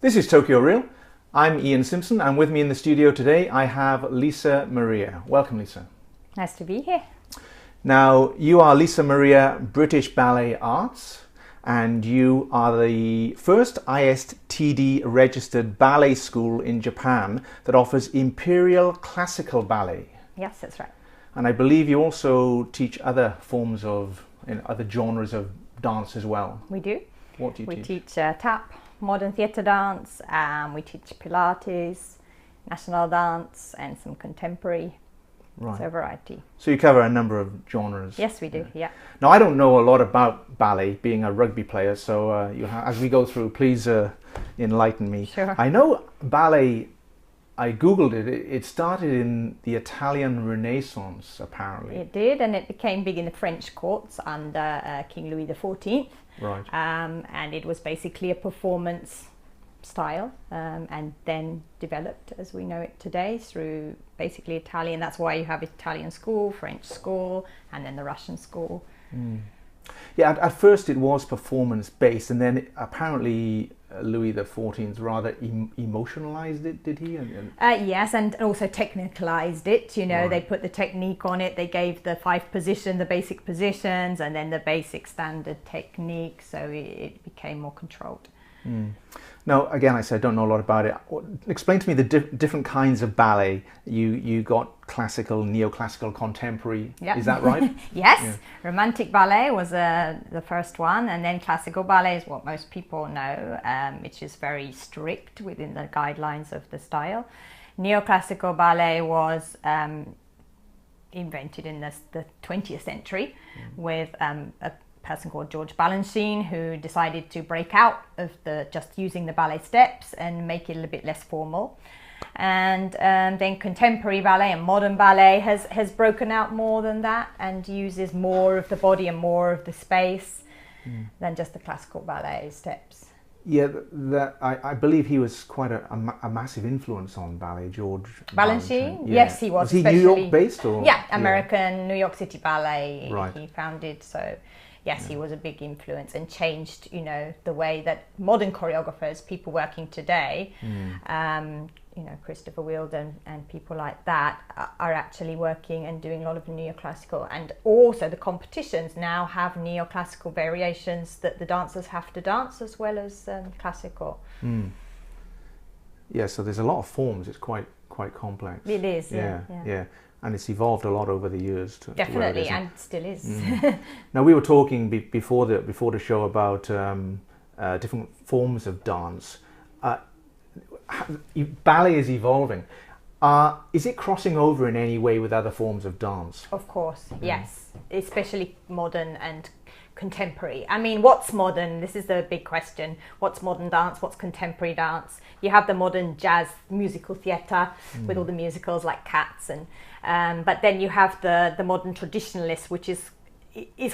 This is Tokyo Real. I'm Ian Simpson, and with me in the studio today I have Lisa Maria. Welcome, Lisa. Nice to be here. Now, you are Lisa Maria British Ballet Arts, and you are the first ISTD registered ballet school in Japan that offers imperial classical ballet. Yes, that's right. And I believe you also teach other forms of, other genres of dance as well. We do. What do you teach? We teach tap, modern theatre dance, we teach Pilates, national dance, and some contemporary. Right. So a variety. So you cover a number of genres. Yes, we do. Yeah. Now, I don't know a lot about ballet, being a rugby player, so as we go through, please enlighten me. Sure. I know ballet. I googled it. It started in the Italian Renaissance, apparently. It did, and it became big in the French courts under King Louis XIV. Right. And it was basically a performance style, and then developed as we know it today through basically Italian. That's why you have Italian school, French school, and then the Russian school. Mm. Yeah, at first it was performance based, and then apparently Louis XIV rather emotionalized it, did he? Yes, and also technicalized it. You know, Right. They put the technique on it. They gave the the basic positions, and then the basic standard technique. So it became more controlled. Mm. Now, again, I said I don't know a lot about it. Explain to me the different kinds of ballet. You got classical, neoclassical, contemporary. Yep. Is that right? Yes. Yeah. Romantic ballet was the first one, and then classical ballet is what most people know, which is very strict within the guidelines of the style. Neoclassical ballet was invented in the 20th century with a person called George Balanchine, who decided to break out of just using the ballet steps and make it a little bit less formal. And then contemporary ballet and modern ballet has broken out more than that and uses more of the body and more of the space than just the classical ballet steps. Yeah, I believe he was quite a massive influence on ballet, George Balanchine? Yeah. Yes, he was. Was he New York based? Or? Yeah, American, New York City Ballet. Right. He founded, so yes, he was a big influence and changed, the way that modern choreographers, people working today, Christopher Wheeldon and people like that are actually working and doing a lot of neoclassical. And also the competitions now have neoclassical variations that the dancers have to dance as well as classical. Mm. Yeah, so there's a lot of forms. It's quite complex. It is, yeah. And it's evolved a lot over the years. Definitely, and still is. Now, we were talking before the show about different forms of dance. Ballet is evolving. Is it crossing over in any way with other forms of dance? Of course, yes. Especially modern and contemporary. I mean, what's modern? This is the big question. What's modern dance? What's contemporary dance? You have the modern jazz musical theatre with all the musicals like Cats, and but then you have the modern traditionalist, which is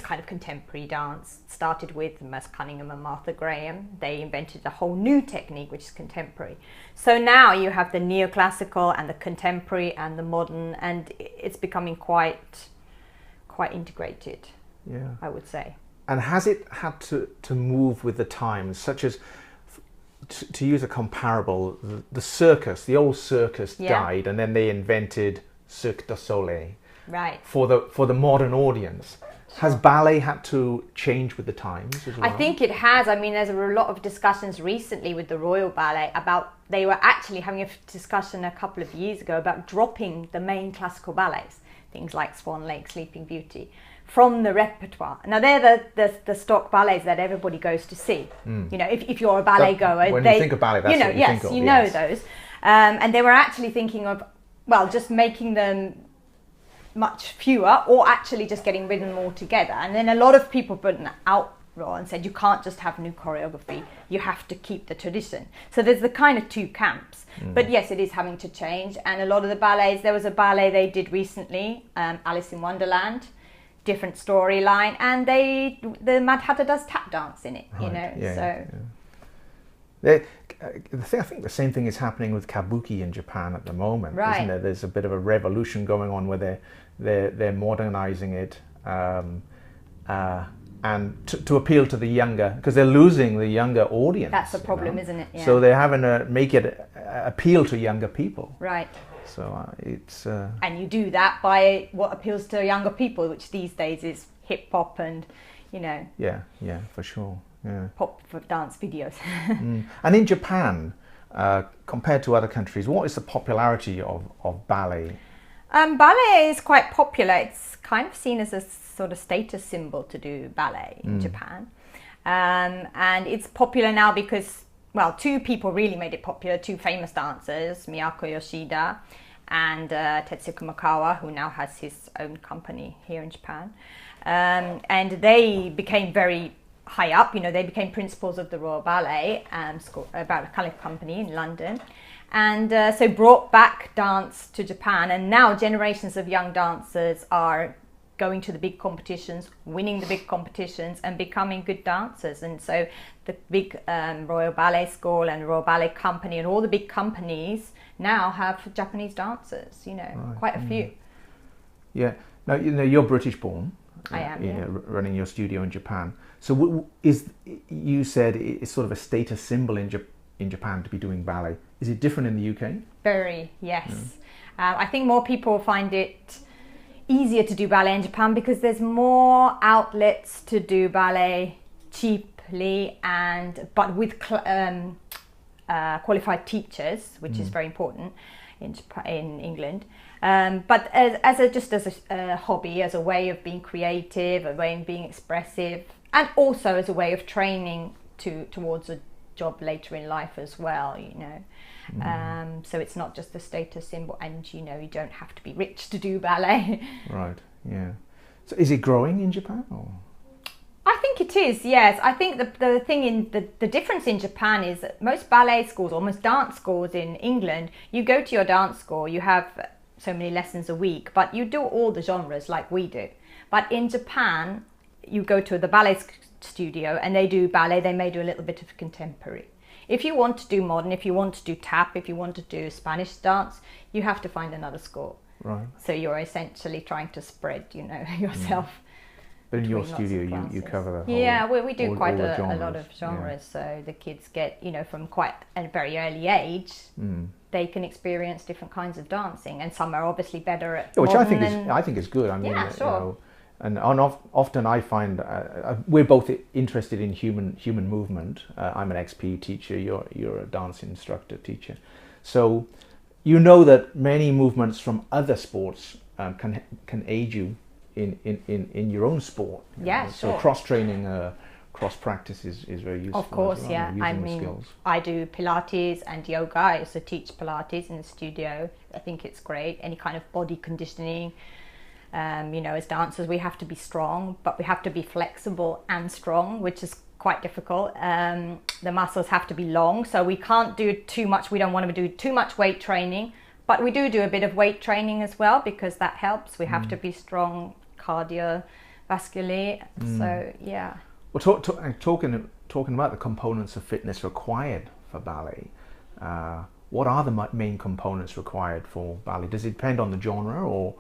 kind of contemporary dance. It started with Merce Cunningham and Martha Graham. They invented a whole new technique, which is contemporary. So now you have the neoclassical and the contemporary and the modern, and it's becoming quite integrated. Yeah, I would say. And has it had to move with the times, such as, to use a comparable, the circus, the old circus died, and then they invented Cirque du Soleil, right? For the modern audience. Has ballet had to change with the times as well? I think it has. I mean, there's a lot of discussions recently with the Royal Ballet about, they were actually having a discussion a couple of years ago about dropping the main classical ballets, things like Swan Lake, Sleeping Beauty, from the repertoire. Now, they're the stock ballets that everybody goes to see. If you're a ballet goer, when you think of ballet, that's what you think of. You know those. And they were actually thinking of, just making them much fewer, or actually just getting rid of them altogether. And then a lot of people put an outroar and said, you can't just have new choreography, you have to keep the tradition. So there's the kind of two camps. But yes, it is having to change. And a lot of the ballets, there was a ballet they did recently, Alice in Wonderland, different storyline, and the Mad Hatter does tap dance in it, I think the same thing is happening with kabuki in Japan at the moment, isn't there? There's a bit of a revolution going on where they're modernizing it. and to appeal to the younger, because they're losing the younger audience. That's the problem, isn't it? Yeah. So they're having to make it appeal to younger people. Right. So it's... And you do that by what appeals to younger people, which these days is hip hop and, you know... Yeah, for sure. Yeah. Pop dance videos. And in Japan, compared to other countries, what is the popularity of ballet? Ballet is quite popular. It's kind of seen as a sort of status symbol to do ballet in Japan. And it's popular now because, well, two people really made it popular, two famous dancers, Miyako Yoshida and Tetsuya Kumakawa, who now has his own company here in Japan. And they became very high up, you know, they became principals of the Royal Ballet Ballet Company in London. And so brought back dance to Japan, and now generations of young dancers are going to the big competitions, winning the big competitions and becoming good dancers. And so the big Royal Ballet School and Royal Ballet Company and all the big companies now have Japanese dancers, you know, right. Quite a few. Yeah. Now, you know, you're British born. I am, yeah. Running your studio in Japan. So you said it's sort of a status symbol in Japan to be doing ballet. Is it different in the UK? Very, yes. Yeah. I think more people find it easier to do ballet in Japan because there's more outlets to do ballet cheaply but with qualified teachers, which is very important in England. But as a hobby, as a way of being creative, a way of being expressive, and also as a way of training towards a job later in life as well, you know. So it's not just a status symbol, and you know, you don't have to be rich to do ballet. Right, yeah. So is it growing in Japan? Or? I think it is, yes. I think the thing the difference in Japan is that most ballet schools, or most dance schools in England, you go to your dance school, you have so many lessons a week, but you do all the genres like we do. But in Japan, you go to the ballet studio and they do ballet, they may do a little bit of contemporary. If you want to do modern, if you want to do tap, if you want to do Spanish dance, you have to find another school. Right. So you're essentially trying to spread, you know, yourself. But in your studio, you cover the whole... Yeah, we do quite a lot of genres. Yeah. So the kids get, you know, from quite a very early age, they can experience different kinds of dancing, and some are obviously better at which I think is good. I mean, yeah, sure. You know, and often I find we're both interested in human movement. I'm an XP teacher. You're a dance instructor teacher. So you know that many movements from other sports can aid you in your own sport. Yeah, know? sure. So cross training, cross practice is very useful. Of course, well, yeah. I mean, skills. I do Pilates and yoga. I also teach Pilates in the studio. I think it's great. Any kind of body conditioning. You know, as dancers, we have to be strong, but we have to be flexible and strong, which is quite difficult. The muscles have to be long, so we can't do too much. We don't want to do too much weight training, but we do a bit of weight training as well because that helps. We have to be strong cardiovascularly. So yeah. Well, talking about the components of fitness required for ballet. What are the main components required for ballet? Does it depend on the genre or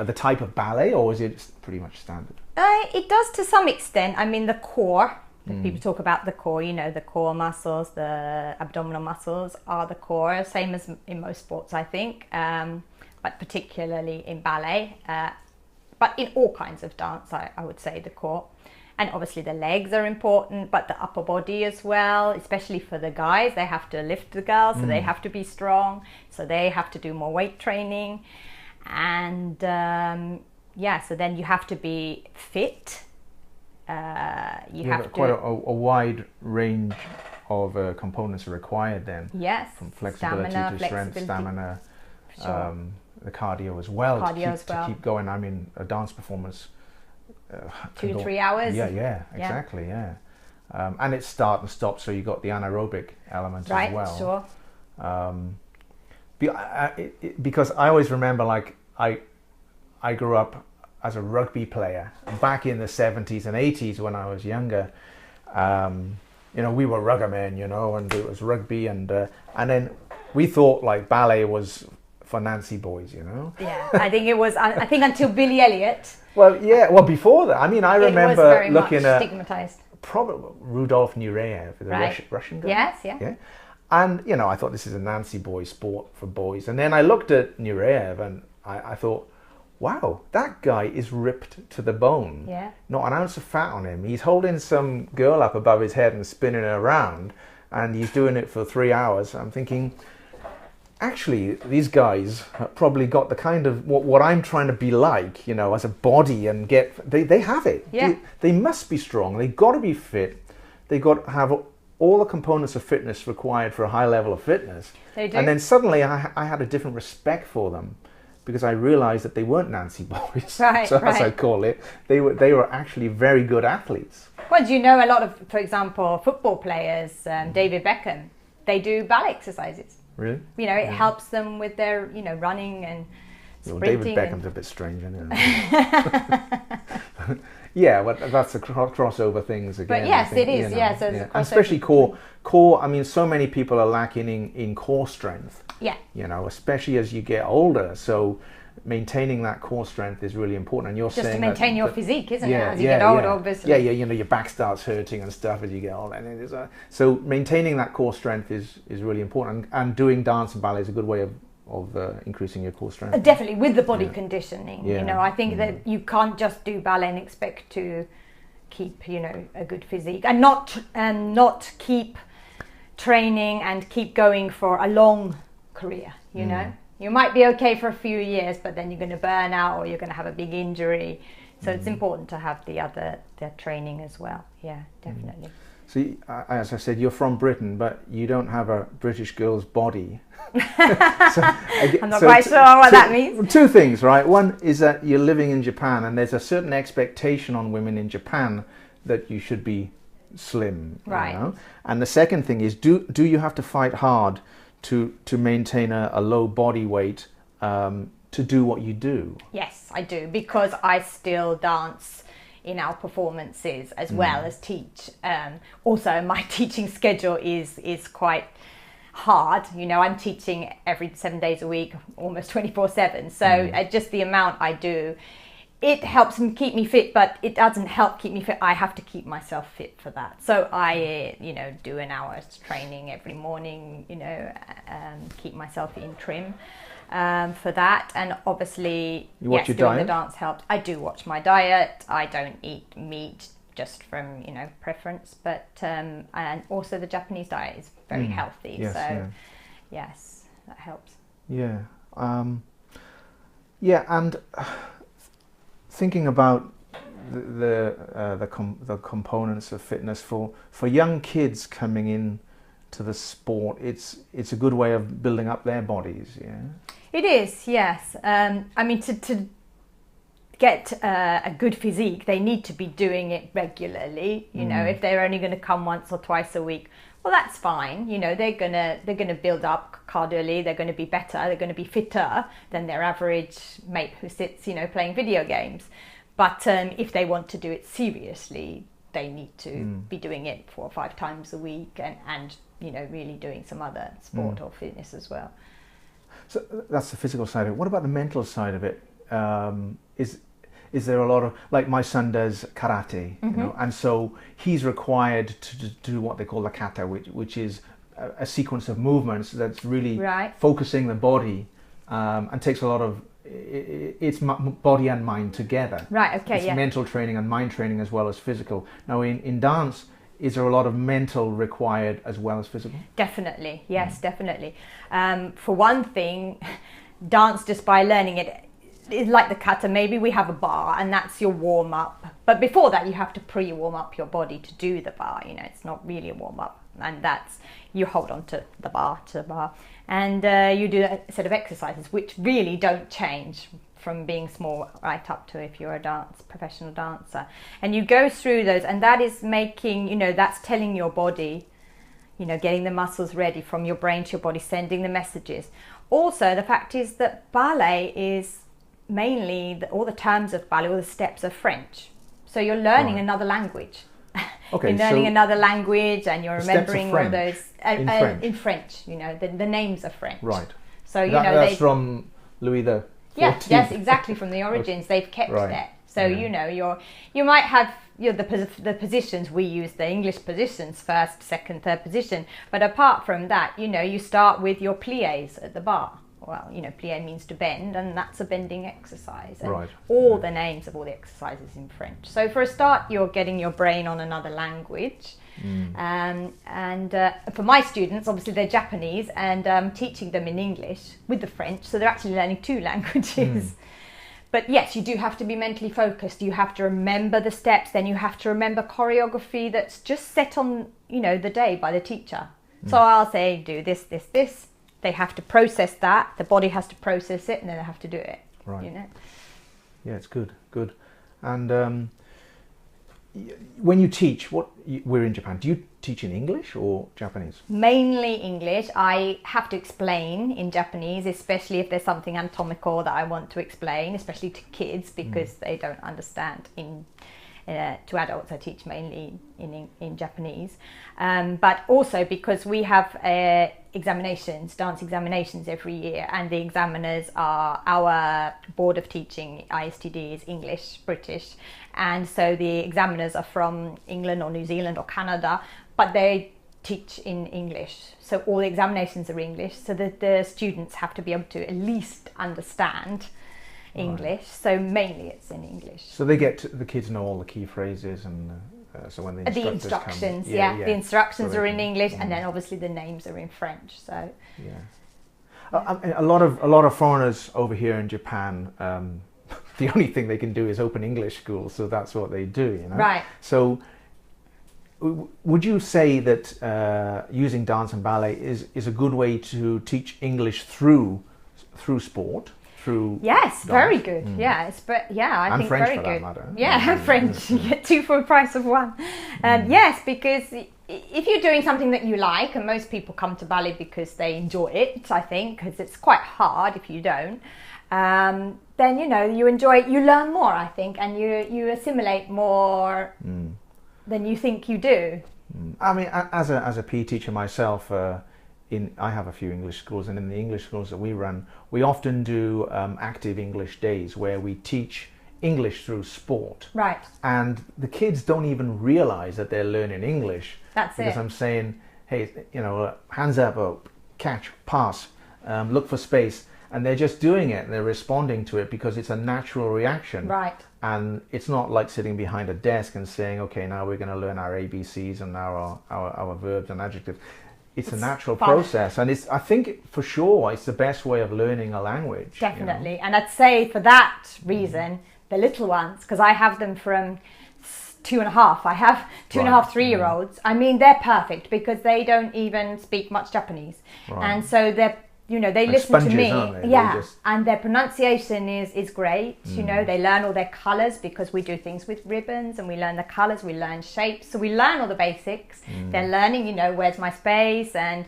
the type of ballet, or is it pretty much standard? It does to some extent. I mean, the core, people talk about the core, you know, the core muscles, the abdominal muscles are the core, same as in most sports, I think, but particularly in ballet, but in all kinds of dance, I would say the core. And obviously the legs are important, but the upper body as well, especially for the guys. They have to lift the girls, so they have to be strong, so they have to do more weight training. And yeah, so then you have to be fit. You have quite a wide range of components are required then. Yes. From flexibility to strength, stamina, sure. The cardio as well. To keep going. I mean, a dance performance. 2 to 3 hours. Yeah, exactly. Yeah. And it's start and stop, so you got the anaerobic element as well. Sure. Because I always remember, like, I grew up as a rugby player back in the 70s and 80s when I was younger. You know, we were rugger men, you know, and it was rugby, and then we thought like ballet was for Nancy boys, you know. Yeah, I think it was. I think until Billy Elliot. Well, yeah. Well, before that, I mean, I remember very looking much at stigmatized. probably Rudolf Nureyev, the Right. Russian guy. Yes, yeah. Yeah. And, you know, I thought this is a Nancy boy sport for boys. And then I looked at Nureyev and I thought, wow, that guy is ripped to the bone. Yeah. Not an ounce of fat on him. He's holding some girl up above his head and spinning her around. And he's doing it for 3 hours. I'm thinking, actually, these guys have probably got the kind of what I'm trying to be like, you know, as a body and they have it. Yeah. They must be strong. They've got to be fit. They've got to have all the components of fitness required for a high level of fitness. They do. And then suddenly I had a different respect for them because I realized that they weren't Nancy boys. Right, so as I right. call it, they were actually very good athletes. Well, do you know a lot of, for example, football players, David Beckham, they do ballet exercises. Really? You know, it helps them with their, you know, running and Well, sprinting. David Beckham's a bit strange, isn't it? Yeah, well, that's the crossover things again. But yes, I think, it is. you know, Yeah, so it's a And crossover. especially core. I mean, so many people are lacking in core strength. Yeah. You know, especially as you get older. So maintaining that core strength is really important. And you're Just saying to maintain your that, physique, isn't it? As you get older, obviously. Yeah, you know, your back starts hurting and stuff as you get older. And it is so maintaining that core strength is really important. And doing dance and ballet is a good way of increasing your core strength. Definitely, with the body conditioning. Yeah. You know, I think that you can't just do ballet and expect to keep, you know, a good physique and not keep training and keep going for a long career. You know, you might be okay for a few years, but then you're going to burn out or you're going to have a big injury. So it's important to have the training as well. Yeah, definitely. See, as I said, you're from Britain, but you don't have a British girl's body. I'm not quite sure what that means. Two things, right? One is that you're living in Japan, and there's a certain expectation on women in Japan that you should be slim, Right. You know? And the second thing is, do you have to fight hard to maintain a low body weight to do what you do? Yes, I do, because I still dance in our performances as well as teach. Also, my teaching schedule is quite hard. You know, I'm teaching every 7 days a week, almost 24/7. So just the amount I do, it helps me keep me fit, but it doesn't help keep me fit. I have to keep myself fit for that. So I, you know, do an hour's training every morning, you know, keep myself in trim for that. And obviously, You watch your doing diet? the dance helps. I do watch my diet. I don't eat meat just from, you know, preference, but and also the Japanese diet is very healthy. Yes, so yeah. yes, that helps. Yeah. Yeah, and thinking about the components of fitness for young kids coming in to the sport, it's a good way of building up their bodies. Yeah. It is, yes. I mean, to get a good physique, they need to be doing it regularly. You know, if they're only going to come once or twice a week, well, that's fine. You know, they're gonna build up cardially. They're going to be better. They're going to be fitter than their average mate who sits, you know, playing video games. But if they want to do it seriously, they need to be doing it 4 or 5 times a week, and you know, really doing some other sport or fitness as well. So that's the physical side of it. What about the mental side of it? Is there a lot of, like my son does karate, you know, and so he's required to do what they call the kata, which is a sequence of movements that's really focusing the body and takes a lot of, it's body and mind together. Right, okay, it's mental training and mind training as well as physical. Now in dance, is there a lot of mental required as well as physical? Definitely, yes, definitely. For one thing, dance, just by learning it, is like the kata. Maybe we have a bar and that's your warm up, but before that you have to pre-warm up your body to do the bar. You know, it's not really a warm up, and that's, you hold on to the bar and you do a set of exercises which really don't change from being small right up to if you're a professional dancer, and you go through those, and that is making, you know, that's telling your body, you know, getting the muscles ready from your brain to your body, sending the messages. Also, the fact is that ballet is mainly all the terms of ballet, all the steps are French, so you're learning another language. Okay, you're learning so another language, and you're remembering all those in French. in French. You know, the names are French. Right. So that's from Louis the 14th. Yes, exactly, from the origins. They've kept that. So you might have the positions. We use the English positions, first, second, third position. But apart from that, you start with your pliés at the bar. Well, plié means to bend, and that's a bending exercise. And all the names of all the exercises in French. So for a start, you're getting your brain on another language. And for my students, obviously they're Japanese, and I'm teaching them in English with the French, so they're actually learning two languages. But yes, you do have to be mentally focused. You have to remember the steps, then you have to remember choreography that's just set on, the day by the teacher. So I'll say, do this, this, this. They have to process that. The body has to process it, and then they have to do it. Right. Yeah, it's good. And when you teach, we're in Japan, do you teach in English or Japanese? Mainly English. I have to explain in Japanese, especially if there's something anatomical that I want to explain, especially to kids, because they don't understand. To adults, I teach mainly in Japanese, but also because we have dance examinations every year, and the examiners are our board of teaching. ISTD is English, British, and so the examiners are from England or New Zealand or Canada, but they teach in English. So all the examinations are English, so that the students have to be able to at least understand English. So mainly it's in English. So they the kids know all the key phrases, and so when the instructions the instructions are in English, and then obviously the names are in French. So a lot of foreigners over here in Japan, the only thing they can do is open English schools, so that's what they do, Right. So would you say that using dance and ballet is a good way to teach English through sport? Yes, very good. I think French, very for good. that matter. French. You get two for the price of one. Yes, because if you're doing something that you like, and most people come to ballet because they enjoy it, I think, because it's quite hard if you don't, then you enjoy it, you learn more, I think, and you assimilate more than you think you do. I mean, as a PE teacher myself, I have a few English schools, and in the English schools that we run, we often do active English days where we teach English through sport. Right. And the kids don't even realize that they're learning English. Because I'm saying, hey, hands up, or catch, pass, look for space, and they're just doing it, and they're responding to it because it's a natural reaction. Right. And it's not like sitting behind a desk and saying, okay, now we're going to learn our ABCs and now our verbs and adjectives. It's a natural process, and I think for sure it's the best way of learning a language. Definitely. And I'd say for that reason, the little ones, because I have them from 2.5. I have 2.5, 3-year-olds. I mean, they're perfect because they don't even speak much Japanese, and so they're they listen to me. And their pronunciation is great. They learn all their colours because we do things with ribbons, and we learn the colours, we learn shapes, so we learn all the basics. They're learning, where's my space, and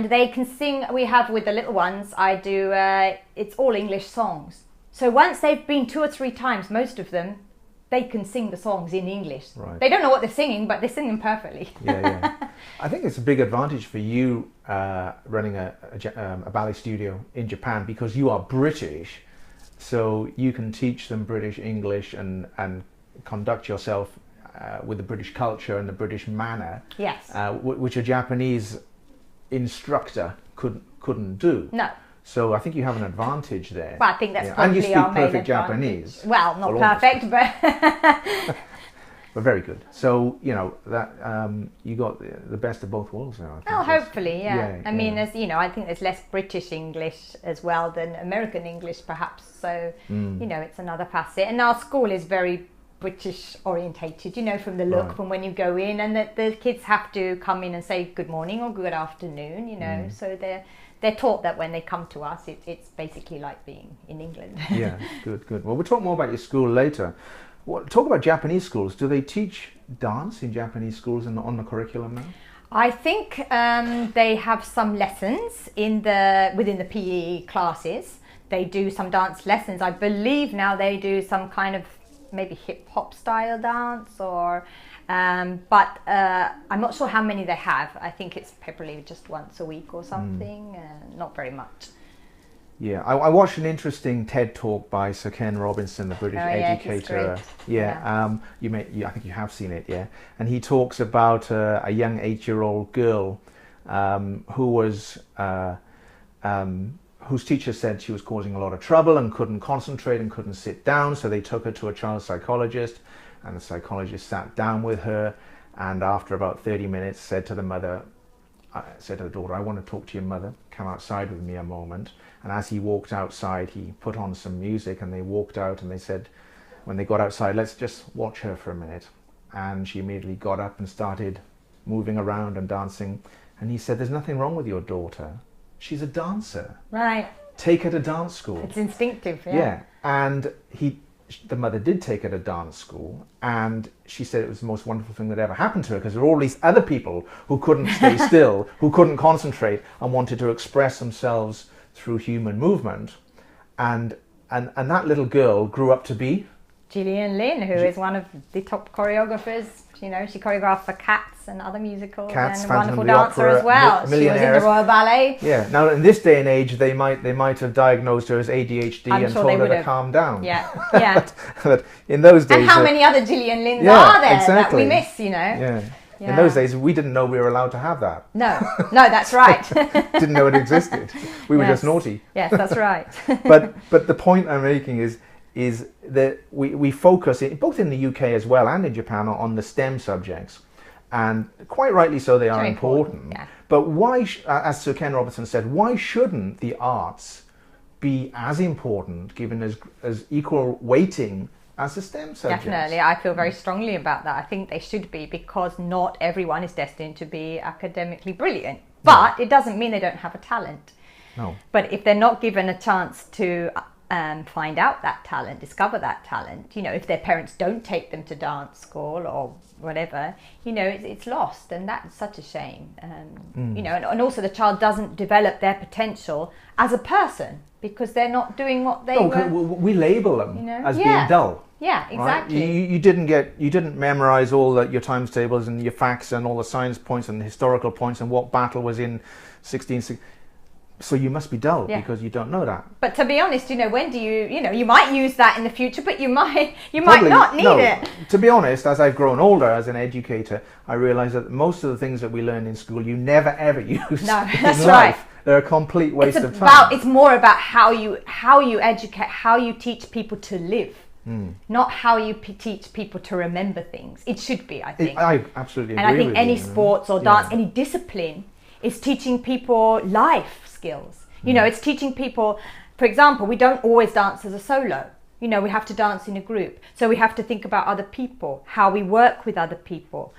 they can sing. We have with the little ones, I do it's all English songs. So once they've been 2 or 3 times, most of them, they can sing the songs in English. Right. They don't know what they're singing, but they're singing perfectly. I think it's a big advantage for you running a ballet studio in Japan, because you are British, so you can teach them British English and conduct yourself with the British culture and the British manner. Yes. Which a Japanese instructor couldn't do. No. So I think you have an advantage there. Well, I think that's probably and you speak our main perfect advantage. Japanese. Well, not perfect, but but very good. So that you got the best of both worlds now. I think hopefully, I mean, as I think there's less British English as well than American English, perhaps. So it's another facet. And our school is very British orientated, from the look, from when you go in, and that the kids have to come in and say good morning or good afternoon. So they're taught that when they come to us, it's basically like being in England. Yeah, good. Well, we'll talk more about your school later. Talk about Japanese schools. Do they teach dance in Japanese schools and on the curriculum now? I think they have some lessons within the PE classes. They do some dance lessons. I believe now they do some kind of maybe hip hop style dance, or but I'm not sure how many they have. I think it's probably just once a week or something, not very much. Yeah, I watched an interesting TED talk by Sir Ken Robinson, the British educator. I think you have seen it, yeah. And he talks about a young 8-year-old girl who was whose teacher said she was causing a lot of trouble and couldn't concentrate and couldn't sit down. So they took her to a child psychologist, and the psychologist sat down with her, and after about 30 minutes said to the daughter, "I want to talk to your mother. Come outside with me a moment." And as he walked outside, he put on some music, and they walked out, and they said, when they got outside, "Let's just watch her for a minute." And she immediately got up and started moving around and dancing. And he said, "There's nothing wrong with your daughter. She's a dancer. Right. Take her to dance school." It's instinctive, yeah. Yeah. And the mother did take her to dance school, and she said it was the most wonderful thing that ever happened to her, because there were all these other people who couldn't stay still, who couldn't concentrate and wanted to express themselves through human movement. And that little girl grew up to be Gillian Lynne, who is one of the top choreographers. You know, she choreographed for Cats and other musicals, and a wonderful dancer as well. She was in the Royal Ballet. Yeah. Now, in this day and age, they might have diagnosed her as ADHD and told her to calm down. Yeah, yeah. But in those days, and how many other Gillian Lynnes are there that we miss? You know. Yeah. Yeah. In those days, we didn't know we were allowed to have that. No, that's right. Didn't know it existed. We were just naughty. Yes, that's right. But the point I'm making is that we focus, both in the UK as well and in Japan, on the STEM subjects. And quite rightly so, they are important. Yeah. But why, as Sir Ken Robinson said, why shouldn't the arts be as important, given as equal weighting as the STEM subjects? Definitely, I feel very strongly about that. I think they should be, because not everyone is destined to be academically brilliant. But it doesn't mean they don't have a talent. No. But if they're not given a chance to find out that talent, discover that talent, you know, if their parents don't take them to dance school or whatever, you know, it's lost, and that's such a shame. You know, and also the child doesn't develop their potential as a person, because they're not doing what they were. We label them as being dull. Yeah, exactly. Right? You didn't memorize all your times tables and your facts and all the science points and the historical points and what battle was in 1660. So you must be dull because you don't know that. But to be honest, you know, when do you might use that in the future, but you might not need it. To be honest, as I've grown older as an educator, I realise that most of the things that we learn in school, you never ever use in life. They're a complete waste of time. It's more about how you educate, how you teach people to live. Not how you teach people to remember things. It should be, I think. I absolutely agree. And I think any sports or dance, any discipline, is teaching people life skills. You know, it's teaching people, for example, we don't always dance as a solo. You know, we have to dance in a group. So we have to think about other people, how we work with other people,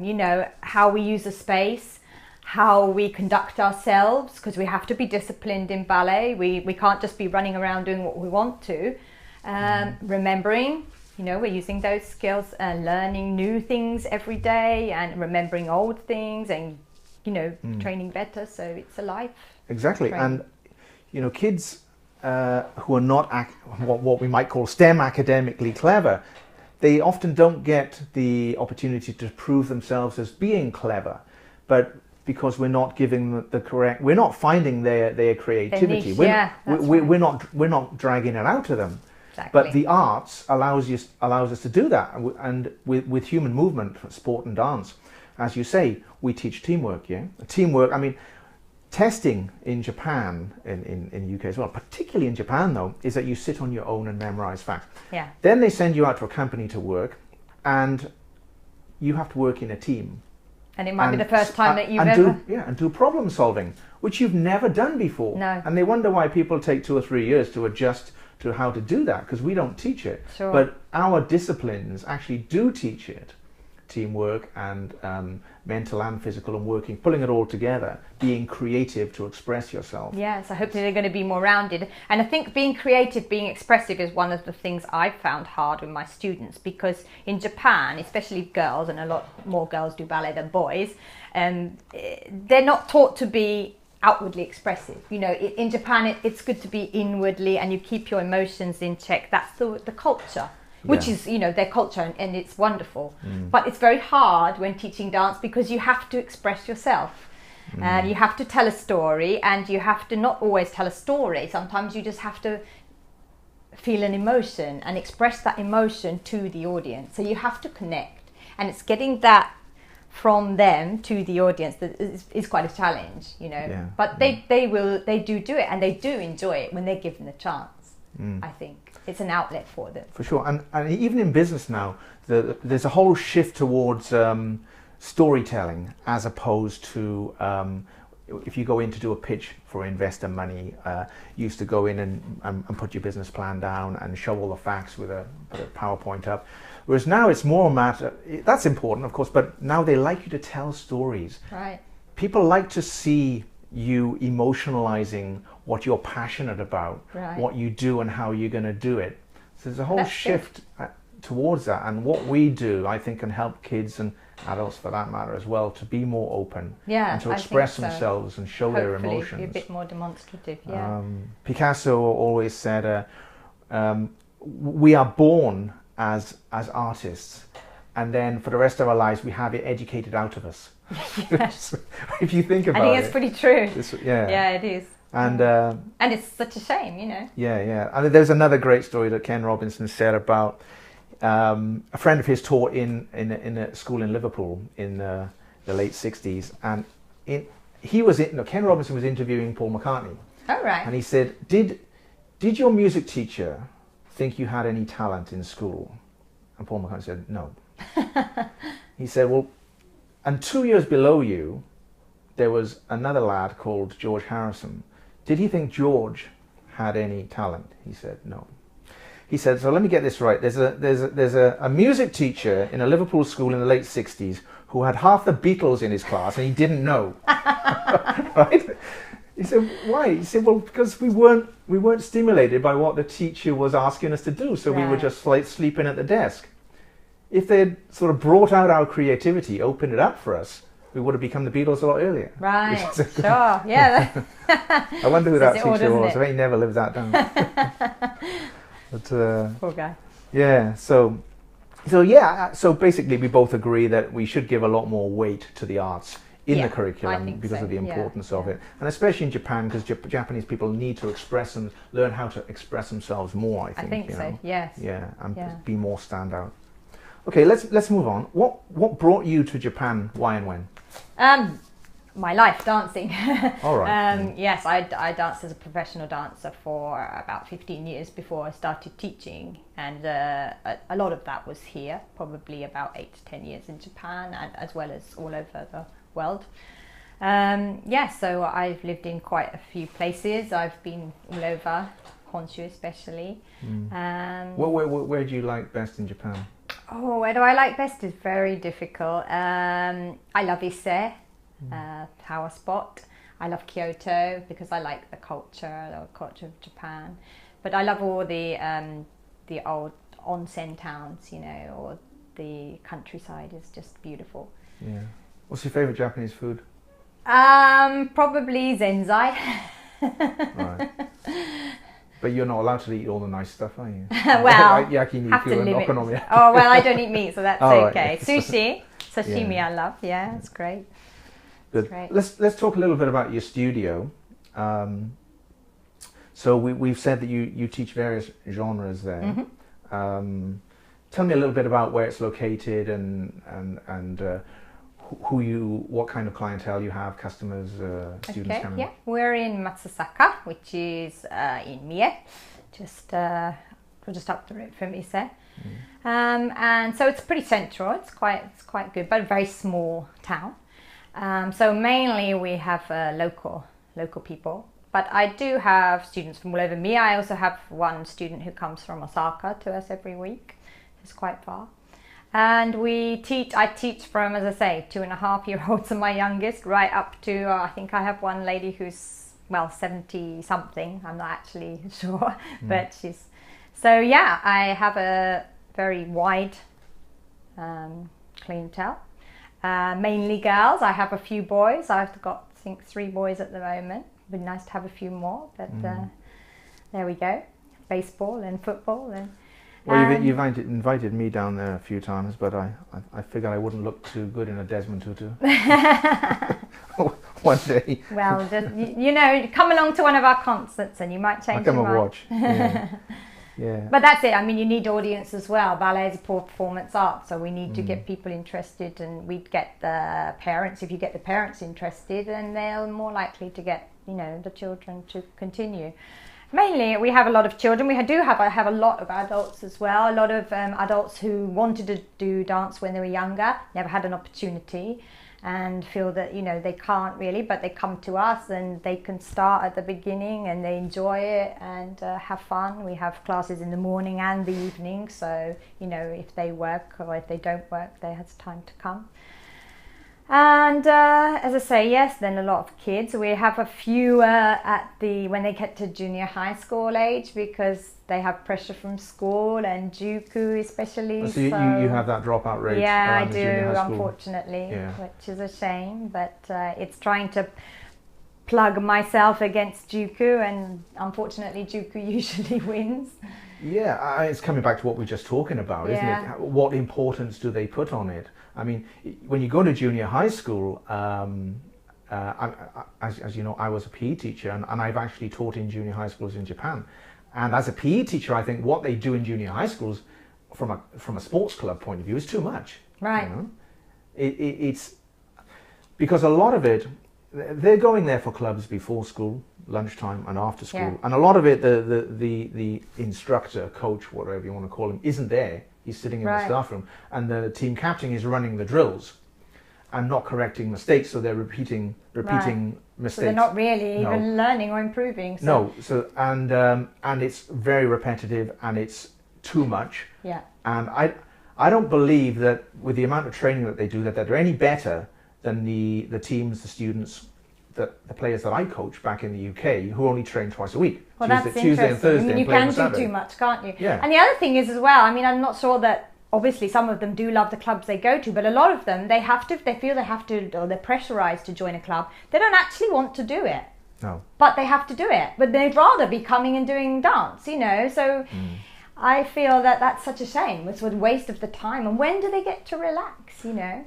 you know, how we use a space, how we conduct ourselves, because we have to be disciplined in ballet. We can't just be running around doing what we want to. Remembering, you know, we're using those skills and learning new things every day, and remembering old things, and you know, training better. So it's a life. Exactly. And you know, kids who are not what we might call STEM academically clever, they often don't get the opportunity to prove themselves as being clever, but because we're not giving we're not finding their creativity. We're not dragging it out of them. Exactly. But the arts allows us to do that, and with human movement, sport and dance, as you say, we teach teamwork. Yeah, teamwork. I mean, testing in Japan, in the UK as well, particularly in Japan though, is that you sit on your own and memorize facts. Yeah. Then they send you out to a company to work, and you have to work in a team. And it might be the first time that you've ever... and do problem solving, which you've never done before. No. And they wonder why people take 2 or 3 years to adjust to how to do that, because we don't teach it. Sure. But our disciplines actually do teach it. Teamwork and mental and physical, and pulling it all together, being creative to express yourself. Yes, I hope they're going to be more rounded. And I think being creative, being expressive is one of the things I've found hard with my students, because in Japan, especially girls, and a lot more girls do ballet than boys, they're not taught to be outwardly expressive. You know, in Japan, it's good to be inwardly, and you keep your emotions in check. That's the culture. Which is, you know, their culture, and it's wonderful. But it's very hard when teaching dance, because you have to express yourself. You have to tell a story, and you have to not always tell a story. Sometimes you just have to feel an emotion and express that emotion to the audience. So you have to connect, and it's getting that from them to the audience that is quite a challenge, you know. Yeah. But they do it, and they do enjoy it when they're given the chance. I think it's an outlet for them. For sure, and even in business now, there's a whole shift towards storytelling as opposed to if you go in to do a pitch for investor money, you used to go in and put your business plan down and show all the facts with a PowerPoint up. Whereas now it's more a matter, that's important of course, but now they like you to tell stories. Right. People like to see you emotionalizing what you're passionate about, what you do and how you're going to do it. So there's a whole shift towards that, and what we do I think can help kids and adults for that matter as well to be more open and to express themselves and show their emotions. Be a bit more demonstrative. Picasso always said we are born as artists, and then for the rest of our lives we have it educated out of us. Yes. If you think about it, I think it's pretty true. Yeah, it is. And it's such a shame, you know. Yeah. And there's another great story that Ken Robinson said about a friend of his taught in a school in Liverpool in the late 60s, and Ken Robinson was interviewing Paul McCartney. Oh, right. And he said, did your music teacher think you had any talent in school? And Paul McCartney said, no. He said, well, and 2 years below you, there was another lad called George Harrison. Did he think George had any talent? He said, no. He said, so let me get this right. There's a music teacher in a Liverpool school in the late 60s who had half the Beatles in his class and he didn't know. Right? He said, why? He said, well, because we weren't stimulated by what the teacher was asking us to do, so we were just like sleeping at the desk. If they'd sort of brought out our creativity, opened it up for us, we would have become the Beatles a lot earlier. Right, sure, yeah. I wonder who that teacher was. I bet he never lived that down. But, poor guy. Yeah, so basically we both agree that we should give a lot more weight to the arts in the curriculum because of the importance of it, and especially in Japan, because Japanese people need to learn how to express themselves more. I think so. Yes. Yeah, and be more standout. Okay, let's move on. What brought you to Japan? Why and when? My life dancing. All right. Yes, I danced as a professional dancer for about 15 years before I started teaching, and a lot of that was here, probably about 8 to 10 years in Japan, and as well as all over the world. So I've lived in quite a few places. I've been all over, Honshu especially. Where do you like best in Japan? Oh, where do I like best is very difficult. I love Ise, power spot. I love Kyoto because I like the culture of Japan. But I love all the old onsen towns, you know, or the countryside is just beautiful. Yeah. What's your favourite Japanese food? Probably zenzai. Right. But you're not allowed to eat all the nice stuff, are you? Well, have to limit. Oh, well, I don't eat meat, so that's okay. Right. Sushi, sashimi, I love. Yeah, it's great. Good. Great. Let's talk a little bit about your studio. So we've said that you teach various genres there. Mm-hmm. Tell me a little bit about where it's located and what kind of clientele you have, customers, students coming. Yeah, we're in Matsuzaka, which is in Mie, just up the road from Ise. And so it's pretty central. It's quite good, but a very small town. So mainly we have local people, but I do have students from all over Mie. I also have one student who comes from Osaka to us every week. It's quite far. And I teach from, as I say, 2.5-year-olds and my youngest, right up to, I think I have one lady who's, 70 something, I'm not actually sure, but I have a very wide clientele, mainly girls. I have a few boys. I've got, I think, 3 boys at the moment. It'd be nice to have a few more, but there we go, baseball and football and... Well, you've invited me down there a few times, but I figured I wouldn't look too good in a Desmond tutu. one day. Well, just, come along to one of our concerts and you might change your mind. I'll come and watch. Yeah. Yeah. But that's it. I mean, you need audience as well. Ballet is a performance art, so we need to get people interested, and we'd get the parents. If you get the parents interested, then they're more likely to get, the children to continue. Mainly, we have a lot of children. I have a lot of adults as well. A lot of adults who wanted to do dance when they were younger, never had an opportunity, and feel that they can't really, but they come to us and they can start at the beginning and they enjoy it and have fun. We have classes in the morning and the evening, so if they work or if they don't work, they have time to come. And as I say, yes, then a lot of kids. We have a few when they get to junior high school age, because they have pressure from school and Dooku especially. So you have that dropout rate? Yeah, I do, unfortunately, which is a shame. But it's trying to plug myself against Dooku, and unfortunately Dooku usually wins. Yeah, it's coming back to what we were just talking about, isn't it? What importance do they put on it? I mean, when you go to junior high school, as you know, I was a PE teacher, and I've actually taught in junior high schools in Japan. And as a PE teacher, I think what they do in junior high schools, from a sports club point of view, is too much. Right. It's because a lot of it, they're going there for clubs before school, lunchtime, and after school, and a lot of it, the instructor, coach, whatever you want to call him, isn't there. He's sitting in the staff room, and the team captain is running the drills and not correcting mistakes, so they're repeating mistakes. So they're not really even learning or improving. So. No, and it's very repetitive and it's too much. Yeah. And I don't believe that with the amount of training that they do, that they're any better than the teams, the students, the players that I coach back in the UK, who only train twice a week. Well, that's Tuesday and Thursday. I mean, you can do too much, can't you? Yeah. And the other thing is as well, I mean, I'm not sure that, obviously some of them do love the clubs they go to, but a lot of them, they feel they have to, or they're pressurized to join a club. They don't actually want to do it. No. But they have to do it. But they'd rather be coming and doing dance, so... I feel that that's such a shame. It's a waste of the time. And when do they get to relax, Yeah,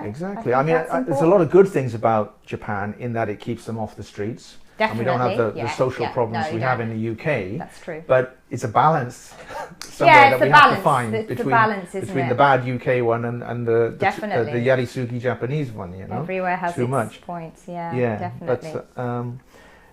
exactly. I mean, there's a lot of good things about Japan in that it keeps them off the streets. Definitely. And we don't have the social problems we have in the UK. That's true. But it's a balance somewhere that we have to find between the bad UK one and the Yarisugi Japanese one, Everywhere has too its much points, definitely. But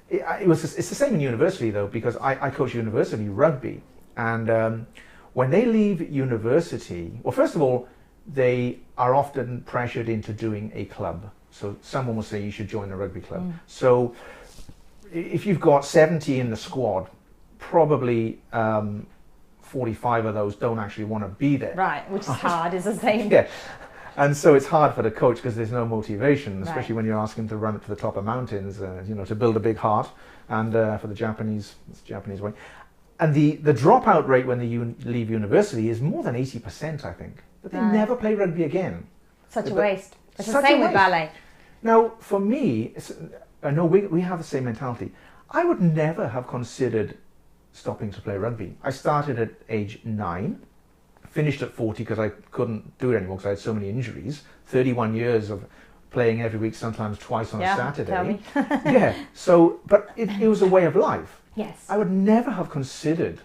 it's the same in university, though, because I coach university rugby. And when they leave university, well, first of all, they are often pressured into doing a club. So someone will say you should join a rugby club. So if you've got 70 in the squad, probably 45 of those don't actually want to be there. Right, which is hard, is the same. Yeah. And so it's hard for the coach because there's no motivation, especially when you're asking to run up to the top of mountains, to build a big heart. And for the Japanese, it's the Japanese way. And the dropout rate when they leave university is more than 80%, I think. But they never play rugby again. Such a waste. It's the same with ballet. Now, for me, I know we have the same mentality. I would never have considered stopping to play rugby. I started at age 9, finished at 40 because I couldn't do it anymore because I had so many injuries. 31 years of playing every week, sometimes twice on a Saturday. Tell me. But it was a way of life. Yes. I would never have considered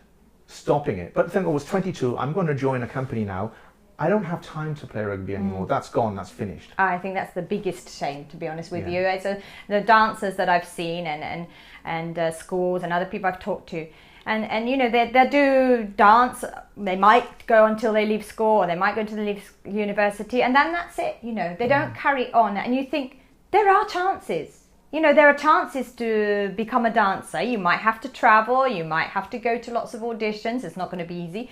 stopping it. But then I was 22, I'm going to join a company now. I don't have time to play rugby anymore. That's gone, that's finished. I think that's the biggest shame, to be honest with you. It's the dancers that I've seen and schools and other people I've talked to. And they do dance, they might go until they leave school, or they might go until they leave university, and then that's it. They don't carry on. And you think, there are chances. There are chances to become a dancer. You might have to travel, you might have to go to lots of auditions. It's not going to be easy.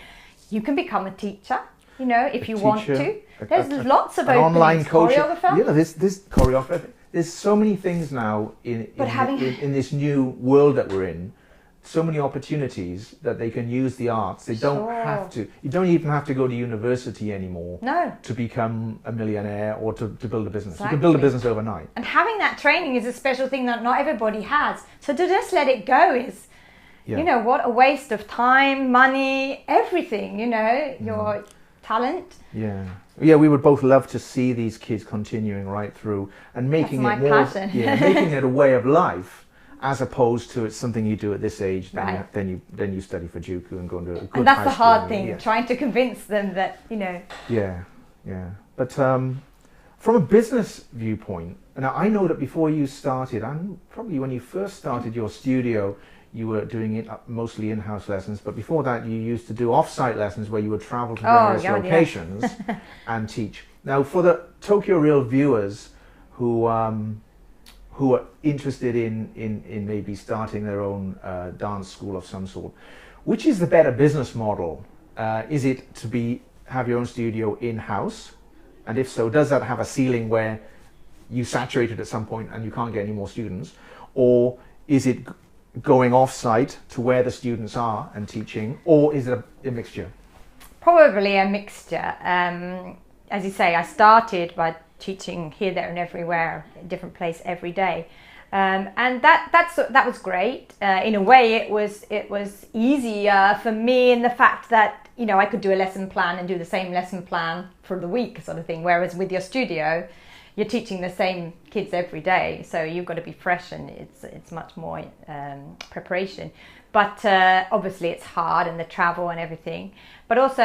You can become a teacher, if you want to. There's lots of openings. Online coach. Choreographer. This choreographer. There's so many things now in this new world that we're in. So many opportunities that they can use the arts. They don't have to. You don't even have to go to university anymore to become a millionaire or to build a business. Exactly. You can build a business overnight. And having that training is a special thing that not everybody has. So to just let it go is, what a waste of time, money, everything, your talent. Yeah. Yeah, we would both love to see these kids continuing right through and making That's it my more, passion. making it a way of life, as opposed to it's something you do at this age. Right. Then you study for Dooku and go into a good And that's high the school hard and- thing, yeah. trying to convince them that, Yeah, yeah. But from a business viewpoint, now I know that before you started, and probably when you first started your studio, you were doing it mostly in-house lessons. But before that, you used to do off-site lessons where you would travel to various locations and teach. Now, for the Tokyo Reel viewers who are interested in maybe starting their own dance school of some sort, which is the better business model? Is it to have your own studio in-house? And if so, does that have a ceiling where you saturate it at some point and you can't get any more students? Or is it going off-site to where the students are and teaching? Or is it a mixture? Probably a mixture. As you say, I started by teaching here, there and everywhere, a different place every day. And that was great. In a way, it was easier for me in the fact that I could do a lesson plan and do the same lesson plan for the week, sort of thing. Whereas with your studio, you're teaching the same kids every day, so you've got to be fresh, and it's much more preparation. But obviously, it's hard, and the travel and everything. But also,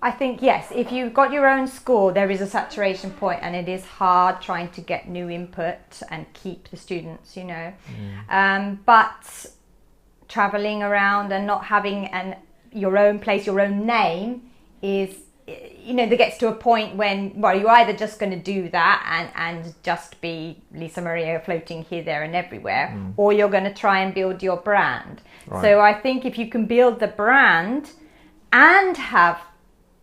I think, yes, if you've got your own school, there is a saturation point, and it is hard trying to get new input and keep the students, But traveling around and not having your own place, your own name is, there gets to a point when, you're either just going to do that and just be Lisa Maria floating here, there and everywhere, or you're going to try and build your brand. Right. So I think if you can build the brand and have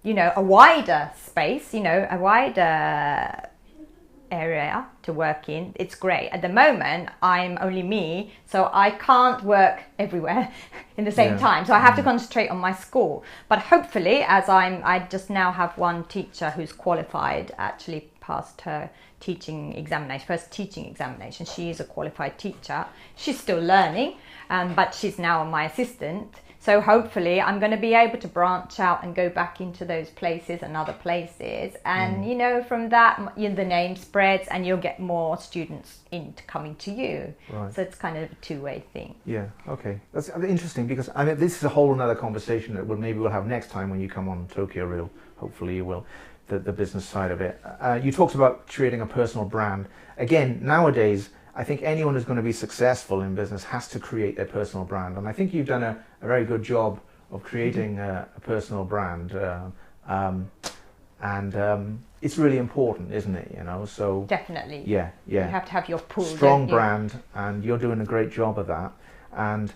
a wider space, a wider area to work in, it's great. At the moment, I'm only me, so I can't work everywhere in the same time. So I have to concentrate on my school. But hopefully, I just now have one teacher who's qualified, actually passed her teaching examination, first teaching examination. She is a qualified teacher. She's still learning, but she's now my assistant. So hopefully I'm going to be able to branch out and go back into those places and other places. And, from that, the name spreads and you'll get more students coming to you. Right. So it's kind of a two-way thing. Yeah, okay. That's interesting because, this is a whole another conversation that maybe we'll have next time when you come on Tokyo Reel. Hopefully you will, the business side of it. You talked about creating a personal brand. Again, nowadays, I think anyone who's going to be successful in business has to create their personal brand. And I think you've done a very good job of creating a personal brand. It's really important, isn't it? So definitely. Yeah. You have to have your pull. Strong brand, and you're doing a great job of that. And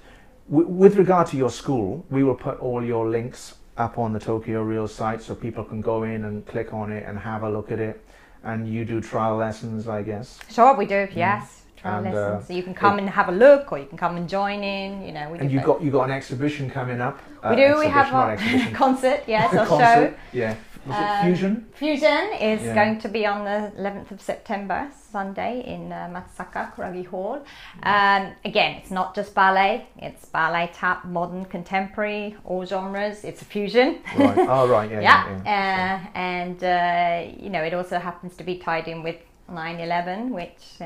with regard to your school, we will put all your links up on the Tokyo Reel site so people can go in and click on it and have a look at it. And you do trial lessons, I guess? Sure, we do, yes. Trial lessons. So you can come and have a look, or you can come and join in. And you got an exhibition coming up. We do. We have a concert. Yes, or show. Yeah. Was it Fusion? Fusion is going to be on the 11th of September, Sunday, in Matsuzaka, Kuragi Hall. Again, it's not just ballet. It's ballet, tap, modern, contemporary, all genres. It's a fusion. Right. Oh, right. And it also happens to be tied in with 9/11, which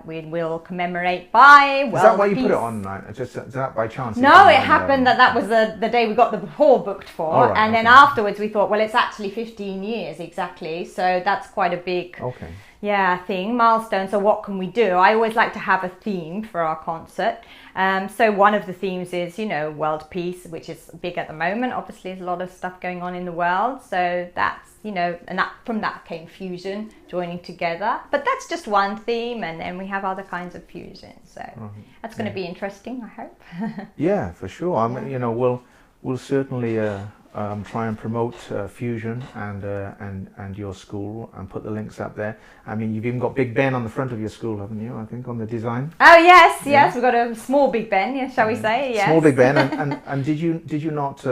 we will commemorate by World Peace. Is that why you put it on? Is that by chance? No, it happened that was the day we got the hall booked for, then afterwards we thought, well, it's actually 15 years exactly, so that's quite a big milestone. So what can we do? I always like to have a theme for our concert. So one of the themes is, world peace, which is big at the moment. Obviously, there's a lot of stuff going on in the world. So that's, and from that came fusion, joining together. But that's just one theme, and then we have other kinds of fusion. So that's going to be interesting, I hope. Yeah, for sure. We'll certainly try and promote fusion and your school and put the links up there. You've even got Big Ben on the front of your school, haven't you? I think on the design. Oh yes, we've got a small Big Ben, shall we say? Yes. Small Big Ben, and did you not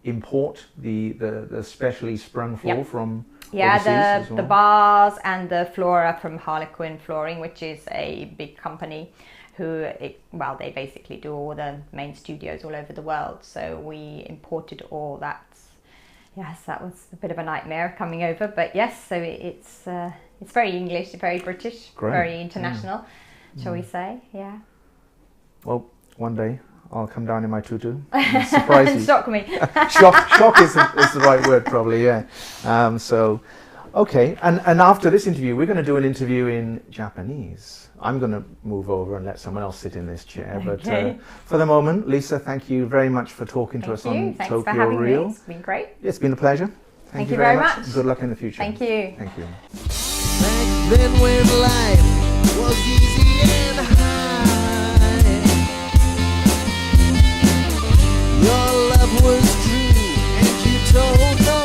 import the specially sprung floor from? Yeah, the bars and the flora from Harlequin Flooring, which is a big company they basically do all the main studios all over the world. So we imported all that Yes, that was a bit of a nightmare coming over, but yes, so it's very English, very British, Great. very international, shall we say? Yeah. Well, one day I'll come down in my tutu and surprise you. Shock me. Shock is the right word, probably. Yeah. Okay, and after this interview, we're going to do an interview in Japanese. I'm going to move over and let someone else sit in this chair. Okay. But for the moment, Lisa, thank you very much for talking to us on Thanks Tokyo for having Reel. Me. It's been great. It's been a pleasure. Thank you very much. Good luck in the future. Thank you. Thank you. Back then when life was easy and high, your love was true and you told no